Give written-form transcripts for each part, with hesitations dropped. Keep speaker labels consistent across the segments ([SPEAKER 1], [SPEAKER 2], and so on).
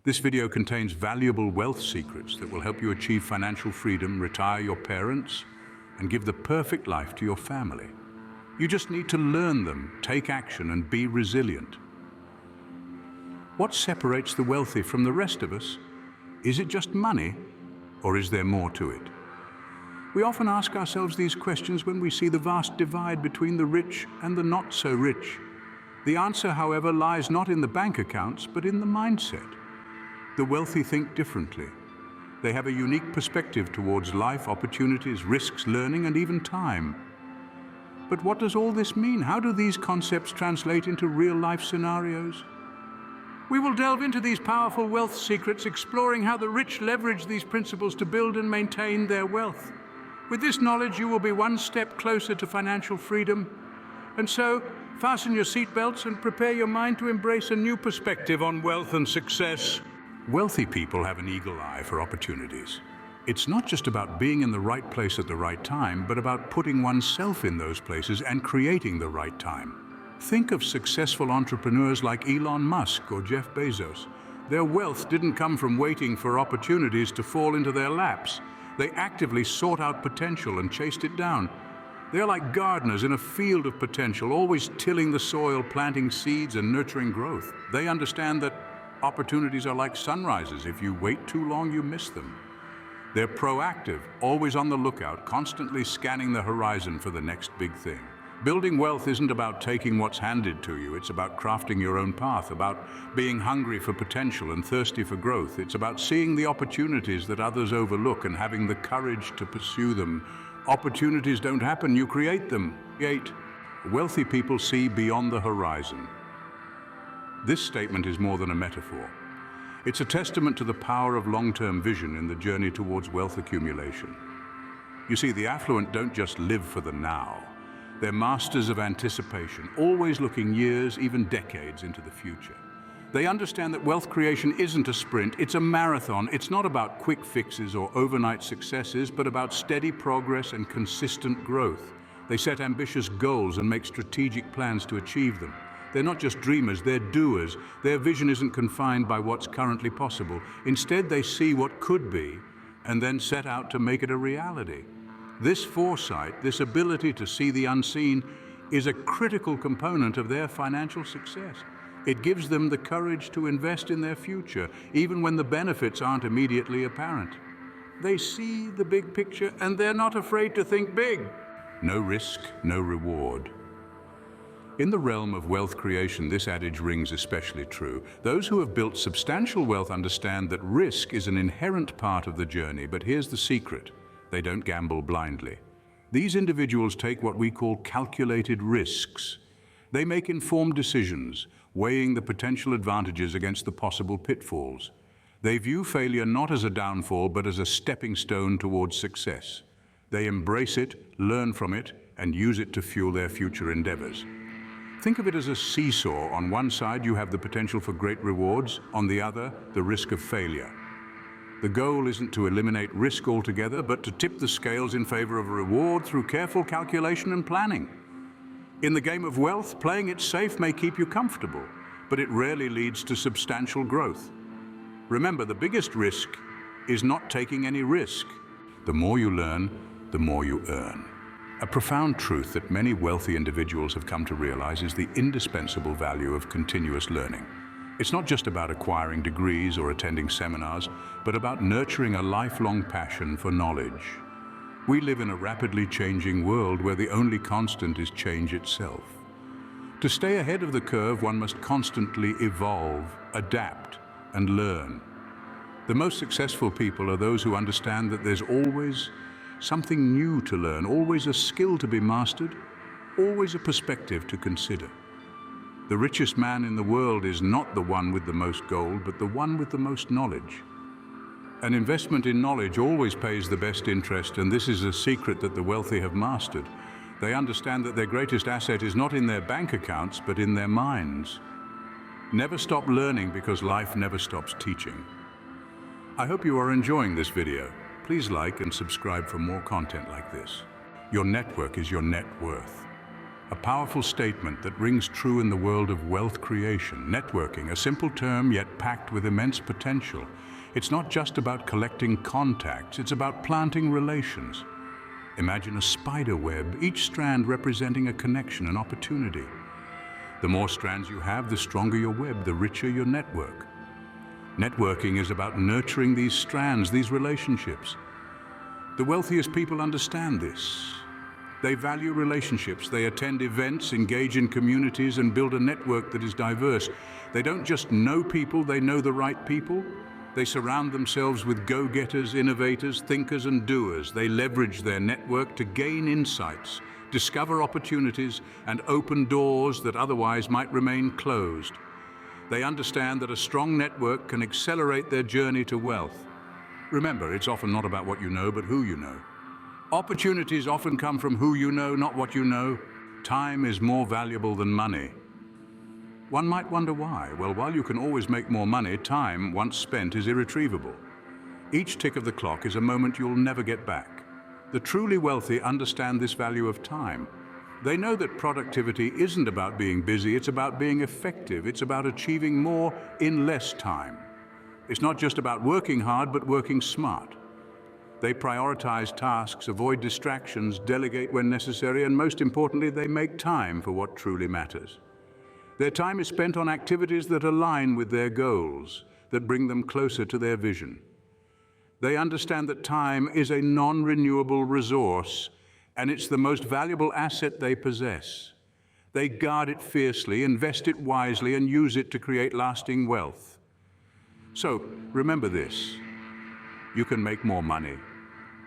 [SPEAKER 1] This video contains valuable wealth secrets that will help you achieve financial freedom, retire your parents, and give the perfect life to your family. You just need to learn them, take action, and be resilient. What separates the wealthy from the rest of us? Is it just money, or is there more to it? We often ask ourselves these questions when we see the vast divide between the rich and the not so rich. The answer, however, lies not in the bank accounts, but in the mindset. The wealthy think differently. They have a unique perspective towards life, opportunities, risks, learning, and even time. But what does all this mean? How do these concepts translate into real-life scenarios? We will delve into these powerful wealth secrets, exploring how the rich leverage these principles to build and maintain their wealth. With this knowledge, you will be one step closer to financial freedom. And so, fasten your seatbelts and prepare your mind to embrace a new perspective on wealth and success. Wealthy people have an eagle eye for opportunities. It's not just about being in the right place at the right time, but about putting oneself in those places and creating the right time. Think of successful entrepreneurs like Elon Musk or Jeff Bezos. Their wealth didn't come from waiting for opportunities to fall into their laps. They actively sought out potential and chased it down. They're like gardeners in a field of potential, always tilling the soil, planting seeds, and nurturing growth. They understand that opportunities are like sunrises. If you wait too long, you miss them. They're proactive, always on the lookout, constantly scanning the horizon for the next big thing. Building wealth isn't about taking what's handed to you. It's about crafting your own path, about being hungry for potential and thirsty for growth. It's about seeing the opportunities that others overlook and having the courage to pursue them. Opportunities don't happen, you create them. Wealthy people see beyond the horizon. This statement is more than a metaphor. It's a testament to the power of long-term vision in the journey towards wealth accumulation. You see, the affluent don't just live for the now. They're masters of anticipation, always looking years, even decades into the future. They understand that wealth creation isn't a sprint, it's a marathon. It's not about quick fixes or overnight successes, but about steady progress and consistent growth. They set ambitious goals and make strategic plans to achieve them. They're not just dreamers, they're doers. Their vision isn't confined by what's currently possible. Instead, they see what could be and then set out to make it a reality. This foresight, this ability to see the unseen, is a critical component of their financial success. It gives them the courage to invest in their future, even when the benefits aren't immediately apparent. They see the big picture, and they're not afraid to think big. No risk, no reward. In the realm of wealth creation, this adage rings especially true. Those who have built substantial wealth understand that risk is an inherent part of the journey, but here's the secret. They don't gamble blindly. These individuals take what we call calculated risks. They make informed decisions, weighing the potential advantages against the possible pitfalls. They view failure not as a downfall, but as a stepping stone towards success. They embrace it, learn from it, and use it to fuel their future endeavors. Think of it as a seesaw. On one side, you have the potential for great rewards. On the other, the risk of failure. The goal isn't to eliminate risk altogether, but to tip the scales in favor of a reward through careful calculation and planning. In the game of wealth, playing it safe may keep you comfortable, but it rarely leads to substantial growth. Remember, the biggest risk is not taking any risk. The more you learn, the more you earn. A profound truth that many wealthy individuals have come to realize is the indispensable value of continuous learning. It's not just about acquiring degrees or attending seminars, but about nurturing a lifelong passion for knowledge. We live in a rapidly changing world where the only constant is change itself. To stay ahead of the curve, one must constantly evolve, adapt, and learn. The most successful people are those who understand that there's always something new to learn, always a skill to be mastered, always a perspective to consider. The richest man in the world is not the one with the most gold, but the one with the most knowledge. An investment in knowledge always pays the best interest, and this is a secret that the wealthy have mastered. They understand that their greatest asset is not in their bank accounts, but in their minds. Never stop learning, because life never stops teaching. I hope you are enjoying this video. Please like and subscribe for more content like this. Your network is your net worth. A powerful statement that rings true in the world of wealth creation. Networking, a simple term yet packed with immense potential. It's not just about collecting contacts, it's about planting relations. Imagine a spider web, each strand representing a connection, an opportunity. The more strands you have, the stronger your web, the richer your network. Networking is about nurturing these strands, these relationships. The wealthiest people understand this. They value relationships. They attend events, engage in communities, and build a network that is diverse. They don't just know people, they know the right people. They surround themselves with go-getters, innovators, thinkers, and doers. They leverage their network to gain insights, discover opportunities, and open doors that otherwise might remain closed. They understand that a strong network can accelerate their journey to wealth. Remember, it's often not about what you know, but who you know. Opportunities often come from who you know, not what you know. Time is more valuable than money. One might wonder why. Well, while you can always make more money, time, once spent, is irretrievable. Each tick of the clock is a moment you'll never get back. The truly wealthy understand this value of time. They know that productivity isn't about being busy, it's about being effective. It's about achieving more in less time. It's not just about working hard, but working smart. They prioritize tasks, avoid distractions, delegate when necessary, and most importantly, they make time for what truly matters. Their time is spent on activities that align with their goals, that bring them closer to their vision. They understand that time is a non-renewable resource, and it's the most valuable asset they possess. They guard it fiercely, invest it wisely, and use it to create lasting wealth. So, remember this. You can make more money,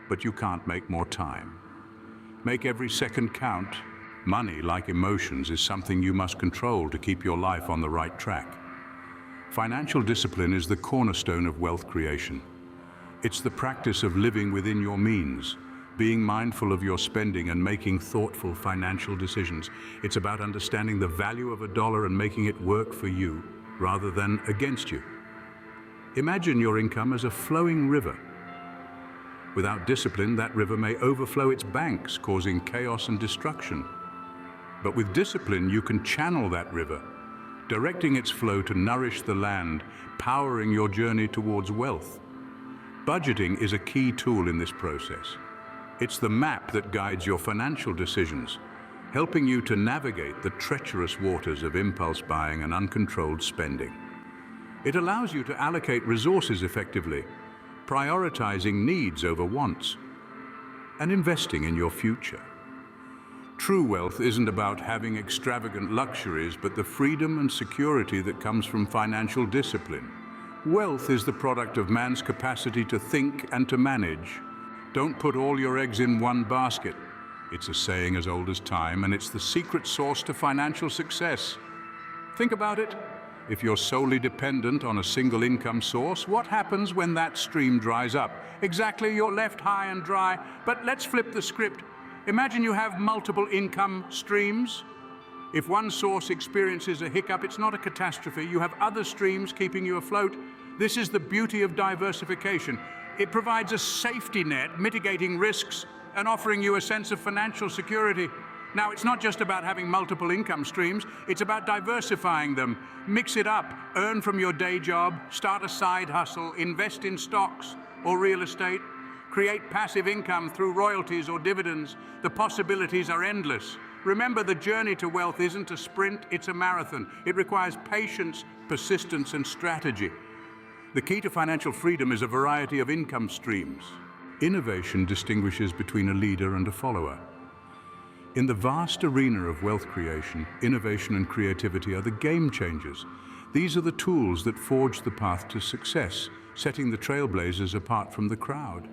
[SPEAKER 1] but you can't make more time. Make every second count. Money, like emotions, is something you must control to keep your life on the right track. Financial discipline is the cornerstone of wealth creation. It's the practice of living within your means, being mindful of your spending and making thoughtful financial decisions. It's about understanding the value of a dollar and making it work for you rather than against you. Imagine your income as a flowing river. Without discipline, that river may overflow its banks, causing chaos and destruction. But with discipline, you can channel that river, directing its flow to nourish the land, powering your journey towards wealth. Budgeting is a key tool in this process. It's the map that guides your financial decisions, helping you to navigate the treacherous waters of impulse buying and uncontrolled spending. It allows you to allocate resources effectively, prioritizing needs over wants, and investing in your future. True wealth isn't about having extravagant luxuries, but the freedom and security that comes from financial discipline. Wealth is the product of man's capacity to think and to manage. Don't put all your eggs in one basket. It's a saying as old as time, and it's the secret sauce to financial success. Think about it. If you're solely dependent on a single income source, what happens when that stream dries up? Exactly, you're left high and dry. But let's flip the script. Imagine you have multiple income streams. If one source experiences a hiccup, it's not a catastrophe. You have other streams keeping you afloat. This is the beauty of diversification. It provides a safety net, mitigating risks and offering you a sense of financial security. Now, it's not just about having multiple income streams, it's about diversifying them. Mix it up, earn from your day job, start a side hustle, invest in stocks or real estate, create passive income through royalties or dividends. The possibilities are endless. Remember, the journey to wealth isn't a sprint, it's a marathon. It requires patience, persistence, and strategy. The key to financial freedom is a variety of income streams. Innovation distinguishes between a leader and a follower. In the vast arena of wealth creation, innovation and creativity are the game changers. These are the tools that forge the path to success, setting the trailblazers apart from the crowd.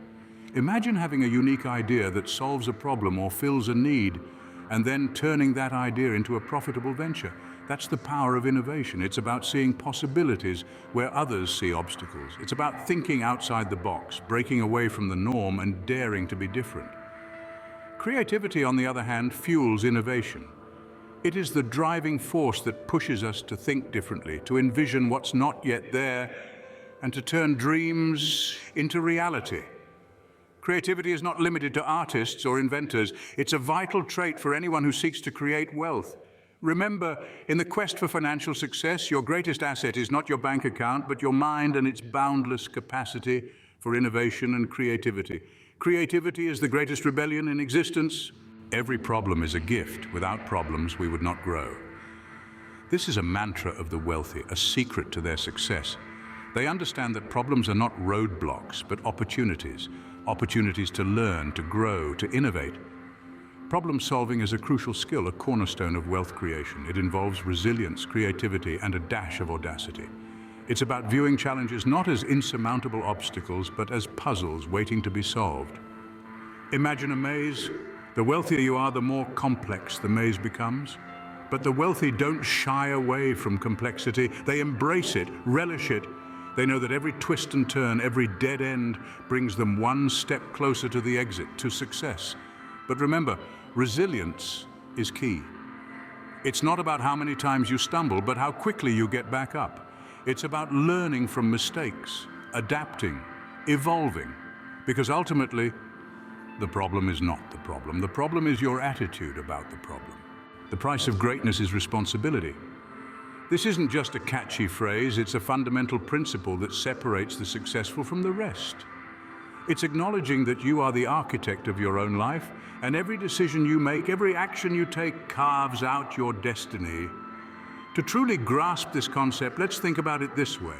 [SPEAKER 1] Imagine having a unique idea that solves a problem or fills a need, and then turning that idea into a profitable venture. That's the power of innovation. It's about seeing possibilities where others see obstacles. It's about thinking outside the box, breaking away from the norm, and daring to be different. Creativity, on the other hand, fuels innovation. It is the driving force that pushes us to think differently, to envision what's not yet there, and to turn dreams into reality. Creativity is not limited to artists or inventors. It's a vital trait for anyone who seeks to create wealth. Remember, in the quest for financial success, your greatest asset is not your bank account, but your mind and its boundless capacity for innovation and creativity. Creativity is the greatest rebellion in existence. Every problem is a gift. Without problems, we would not grow. This is a mantra of the wealthy, a secret to their success. They understand that problems are not roadblocks, but opportunities. Opportunities to learn, to grow, to innovate. Problem solving is a crucial skill, a cornerstone of wealth creation. It involves resilience, creativity, and a dash of audacity. It's about viewing challenges not as insurmountable obstacles, but as puzzles waiting to be solved. Imagine a maze. The wealthier you are, the more complex the maze becomes. But the wealthy don't shy away from complexity. They embrace it, relish it. They know that every twist and turn, every dead end brings them one step closer to the exit, to success. But remember, resilience is key. It's not about how many times you stumble, but how quickly you get back up. It's about learning from mistakes, adapting, evolving, because ultimately, the problem is not the problem. The problem is your attitude about the problem. The price of greatness is responsibility. This isn't just a catchy phrase, it's a fundamental principle that separates the successful from the rest. It's acknowledging that you are the architect of your own life, and every decision you make, every action you take carves out your destiny. To truly grasp this concept, let's think about it this way.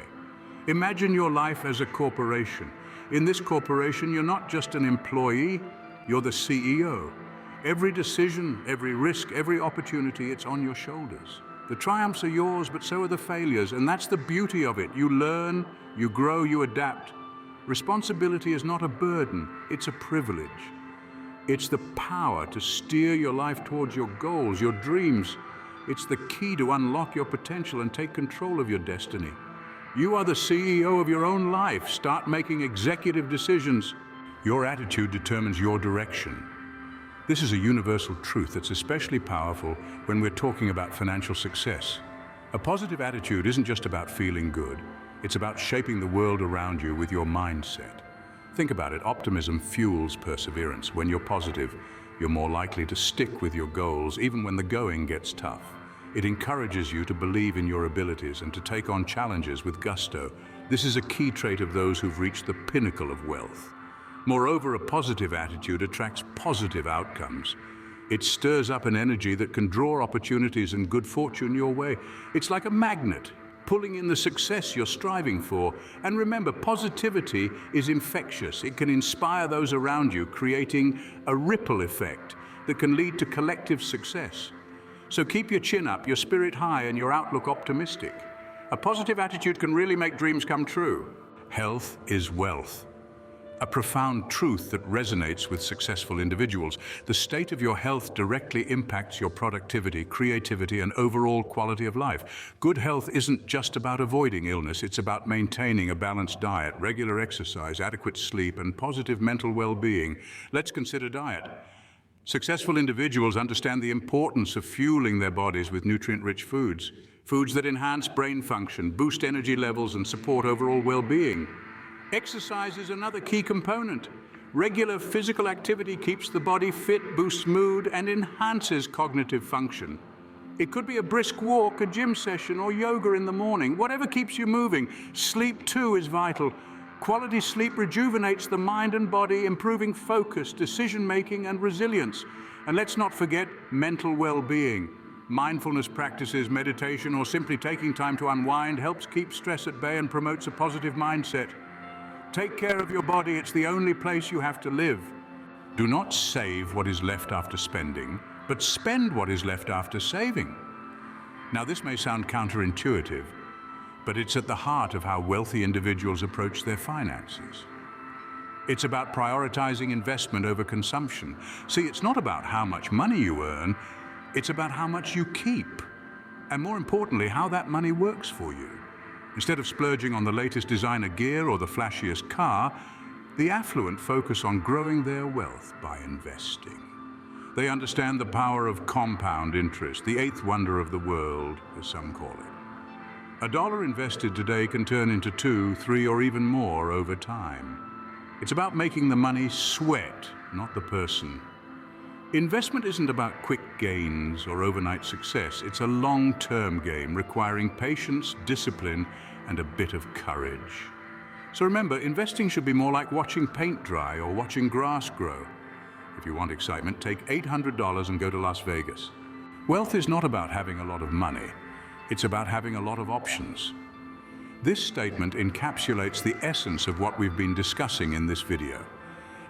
[SPEAKER 1] Imagine your life as a corporation. In this corporation, you're not just an employee, you're the CEO. Every decision, every risk, every opportunity, it's on your shoulders. The triumphs are yours, but so are the failures, and that's the beauty of it. You learn, you grow, you adapt. Responsibility is not a burden, it's a privilege. It's the power to steer your life towards your goals, your dreams. It's the key to unlock your potential and take control of your destiny. You are the CEO of your own life. Start making executive decisions. Your attitude determines your direction. This is a universal truth that's especially powerful when we're talking about financial success. A positive attitude isn't just about feeling good. It's about shaping the world around you with your mindset. Think about it, optimism fuels perseverance. When you're positive, you're more likely to stick with your goals even when the going gets tough. It encourages you to believe in your abilities and to take on challenges with gusto. This is a key trait of those who've reached the pinnacle of wealth. Moreover, a positive attitude attracts positive outcomes. It stirs up an energy that can draw opportunities and good fortune your way. It's like a magnet, pulling in the success you're striving for. And remember, positivity is infectious. It can inspire those around you, creating a ripple effect that can lead to collective success. So keep your chin up, your spirit high, and your outlook optimistic. A positive attitude can really make dreams come true. Health is wealth. A profound truth that resonates with successful individuals. The state of your health directly impacts your productivity, creativity, and overall quality of life. Good health isn't just about avoiding illness, it's about maintaining a balanced diet, regular exercise, adequate sleep, and positive mental well-being. Let's consider diet. Successful individuals understand the importance of fueling their bodies with nutrient-rich foods. Foods that enhance brain function, boost energy levels, and support overall well-being. Exercise is another key component. Regular physical activity keeps the body fit, boosts mood, and enhances cognitive function. It could be a brisk walk, a gym session, or yoga in the morning. Whatever keeps you moving. Sleep, too, is vital. Quality sleep rejuvenates the mind and body, improving focus, decision-making, and resilience. And let's not forget mental well-being. Mindfulness practices, meditation, or simply taking time to unwind helps keep stress at bay and promotes a positive mindset. Take care of your body, it's the only place you have to live. Do not save what is left after spending, but spend what is left after saving. Now, this may sound counterintuitive, but it's at the heart of how wealthy individuals approach their finances. It's about prioritizing investment over consumption. See, it's not about how much money you earn, it's about how much you keep, and more importantly, how that money works for you. Instead of splurging on the latest designer gear or the flashiest car, the affluent focus on growing their wealth by investing. They understand the power of compound interest, the eighth wonder of the world, as some call it. $1 invested today can turn into 2, 3, or even more over time. It's about making the money sweat, not the person. Investment isn't about quick gains or overnight success. It's a long-term game requiring patience, discipline, and a bit of courage. So remember, investing should be more like watching paint dry or watching grass grow. If you want excitement, take $800 and go to Las Vegas. Wealth is not about having a lot of money. It's about having a lot of options. This statement encapsulates the essence of what we've been discussing in this video.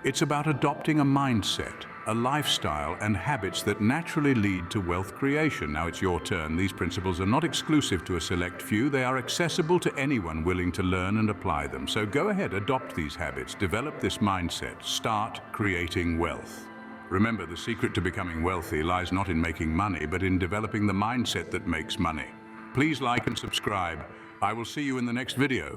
[SPEAKER 1] It's about adopting a mindset, a lifestyle, and habits that naturally lead to wealth creation. Now it's your turn. These principles are not exclusive to a select few. They are accessible to anyone willing to learn and apply them. So go ahead, adopt these habits, develop this mindset, start creating wealth. Remember, the secret to becoming wealthy lies not in making money, but in developing the mindset that makes money. Please like and subscribe. I will see you in the next video.